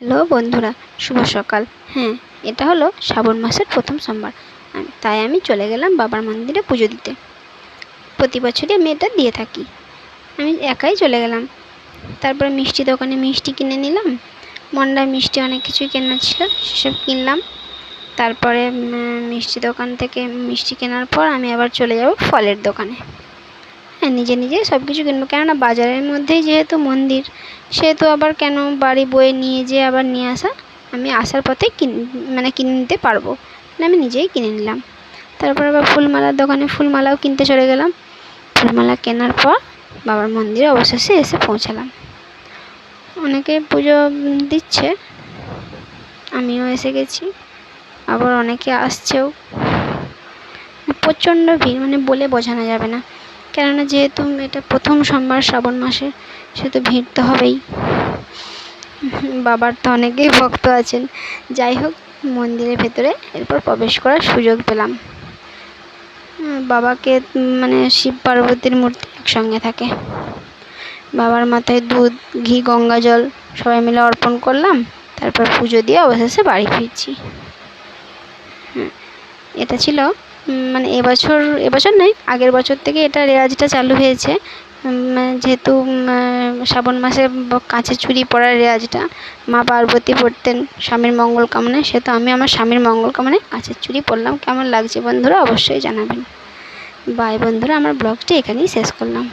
Hello বন্ধুরা, শুভ সকাল। হ্যাঁ, এটা হলো শ্রাবণ মাসের প্রথম সোমবার। তাই আমি চলে গেলাম বাবার মন্দিরে পুজো দিতে। প্রতি বছরই আমি এটা দিয়ে থাকি। আমি একাই চলে গেলাম। তারপরে মিষ্টি দোকানে মিষ্টি কিনে নিলাম। মন্ডা মিষ্টি অনেক কিছুই কেনার ছিল, সেসব কিনলাম। তারপরে মিষ্টি দোকান থেকে মিষ্টি কেনার পর আমি আবার চলে যাব ফলের দোকানে। হ্যাঁ, নিজে নিজে সব কিছু কিনবো, কেননা বাজারের মধ্যেই যেহেতু মন্দির, সেহেতু আবার কেন বাড়ি বয়ে নিয়ে যেয়ে আবার নিয়ে আসা। আমি আসার পথে কিনে নিতে পারবো, আমি নিজেই কিনে নিলাম। তারপর আবার ফুলমালার দোকানে ফুলমালাও কিনতে চলে গেলাম। ফুলমালা কেনার পর বাবার মন্দিরে অবশেষে এসে পৌঁছালাম। অনেকে পুজো দিচ্ছে, আমিও এসে গেছি, আবার অনেকে আসছেও। প্রচণ্ড ভিড়, বলে বোঝানো যাবে না। কেননা যেহেতু এটা প্রথম সোমবার শ্রাবণ মাসে, সেহেতু ভিড় তো হবেই। বাবার তো অনেকেই ভক্ত আছেন। যাই হোক, মন্দিরের ভেতরে এরপর প্রবেশ করার সুযোগ পেলাম। বাবাকে শিব পার্বতীর মূর্তি একসঙ্গে থাকে। বাবার মাথায় দুধ, ঘি, গঙ্গা জল সবাই মিলে অর্পণ করলাম। তারপর পুজো দিয়ে অবশেষে বাড়ি ফিরছি। এটা ছিল এবছর নয়, আগের বছর থেকে এটা রেওয়াজটা চালু হয়েছে। যেহেতু শ্রাবণ মাসে কাঁচের চুড়ি পরার রেওয়াজটা মা পার্বতী পরতেন স্বামীর মঙ্গল কামনায়, সেহেতু আমি আমার স্বামীর মঙ্গল কামনায় কাঁচের চুড়ি পরলাম। কেমন লাগছে বন্ধুরা অবশ্যই জানাবেন। বাই বন্ধুরা, আমার ব্লগটি এখানেই শেষ করলাম।